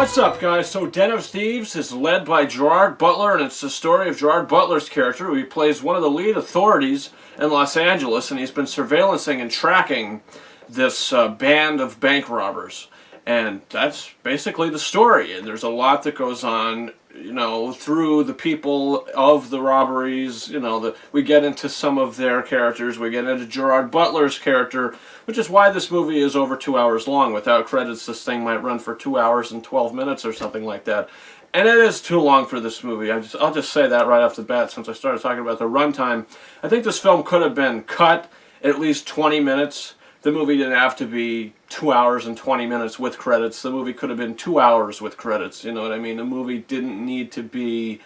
What's up, guys? So Den of Thieves is led by Gerard Butler, and it's the story of Gerard Butler's character, who he plays one of the lead authorities in Los Angeles, and he's been surveillancing and tracking this band of bank robbers. And that's basically the story, and there's a lot that goes on, you know, through the people of the robberies. You know, we get into some of their characters. We get into Gerard Butler's character, which is why this movie is over 2 hours long. Without credits, this thing might run for 2 hours and 12 minutes or something like that. And it is too long for this movie. I'll just say that right off the bat, since I started talking about the runtime. I think this film could have been cut at least 20 minutes. The movie didn't have to be 2 hours and 20 minutes with credits. The movie could have been 2 hours with credits, you know what I mean? The movie didn't need to be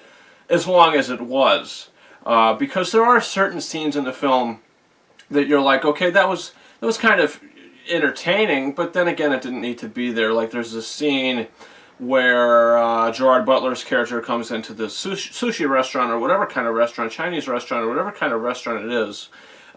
as long as it was. Because there are certain scenes in the film that you're like, okay, that was kind of entertaining, but then again, it didn't need to be there. Like, there's this scene where Gerard Butler's character comes into the sushi restaurant, or whatever kind of restaurant, Chinese restaurant, or whatever kind of restaurant it is,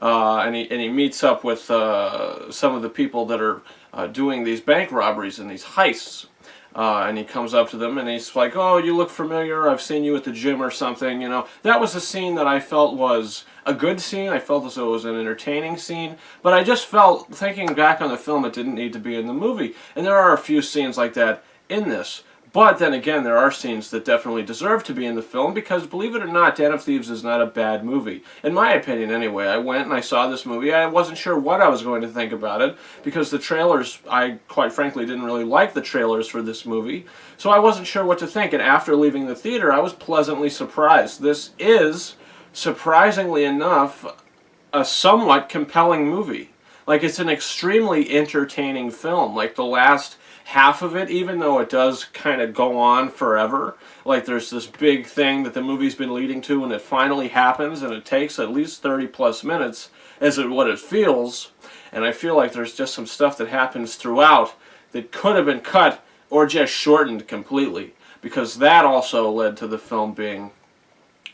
and he meets up with some of the people that are doing these bank robberies and these heists. And he comes up to them and he's like, "Oh, you look familiar. I've seen you at the gym or something." You know, that was a scene that I felt was a good scene. I felt as though it was an entertaining scene. But I just felt, thinking back on the film, it didn't need to be in the movie. And there are a few scenes like that in this. But then again, there are scenes that definitely deserve to be in the film, because, believe it or not, Den of Thieves is not a bad movie. In my opinion, anyway. I went and I saw this movie. I wasn't sure what I was going to think about it, because the trailers, I quite frankly didn't really like the trailers for this movie. So I wasn't sure what to think, and after leaving the theater, I was pleasantly surprised. This is, surprisingly enough, a somewhat compelling movie. Like, it's an extremely entertaining film. Like, the last half of it, even though it does kind of go on forever, like there's this big thing that the movie's been leading to, and it finally happens, and it takes at least 30 plus minutes as what it feels. And I feel like there's just some stuff that happens throughout that could have been cut or just shortened completely, because that also led to the film being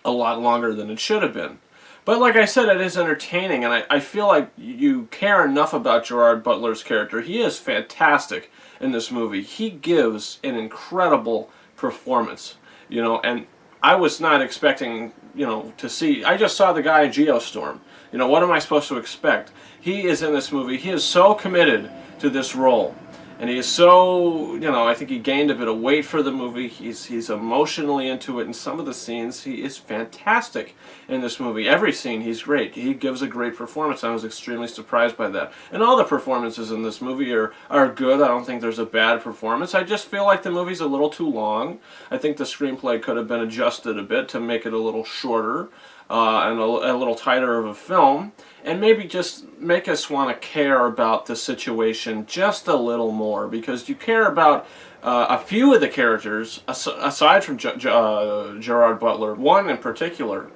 a lot longer than it should have been. But like I said, it is entertaining, and I feel like you care enough about Gerard Butler's character. He is fantastic in this movie. He gives an incredible performance, you know, and I was not expecting, you know, to see. I just saw the guy in Geostorm. You know, what am I supposed to expect? He is in this movie. He is so committed to this role. And he is so, you know, I think he gained a bit of weight for the movie. He's emotionally into it. In some of the scenes, he is fantastic in this movie. Every scene, he's great. He gives a great performance. I was extremely surprised by that. And all the performances in this movie are good. I don't think there's a bad performance. I just feel like the movie's a little too long. I think the screenplay could have been adjusted a bit to make it a little shorter. And a little tighter of a film, and maybe just make us want to care about the situation just a little more, because you care about a few of the characters, aside from Gerard Butler, one in particular,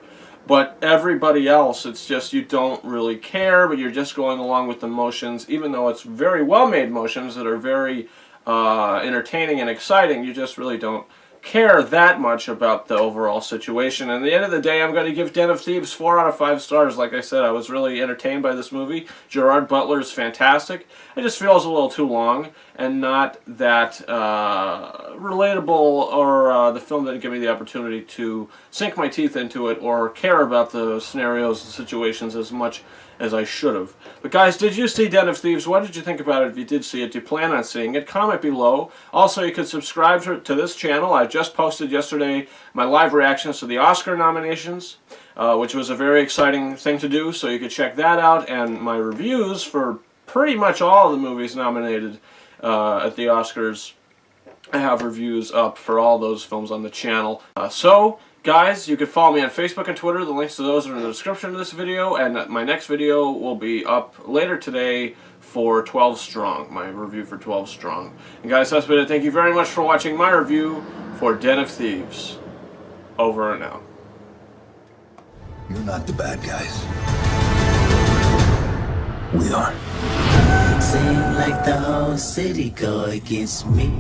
but everybody else, it's just you don't really care, but you're just going along with the motions, even though it's very well-made motions that are very entertaining and exciting. You just really don't care that much about the overall situation. And at the end of the day, I'm going to give Den of Thieves 4 out of 5 stars. Like I said, I was really entertained by this movie. Gerard Butler is fantastic. It just feels a little too long and not that relatable, or the film didn't give me the opportunity to sink my teeth into it or care about the scenarios and situations as much as I should have. But guys, did you see Den of Thieves? What did you think about it? If you did see it, do you plan on seeing it? Comment below. Also, you can subscribe to this channel. I just posted yesterday my live reactions to the Oscar nominations, which was a very exciting thing to do, so you could check that out, and my reviews for pretty much all the movies nominated at the Oscars. I have reviews up for all those films on the channel. Guys, you can follow me on Facebook and Twitter. The links to those are in the description of this video, and my next video will be up later today for 12 Strong, my review for 12 Strong. And guys, that's been it. Thank you very much for watching my review for Den of Thieves. Over and out. You're not the bad guys. We are. Seem like the whole city go against me.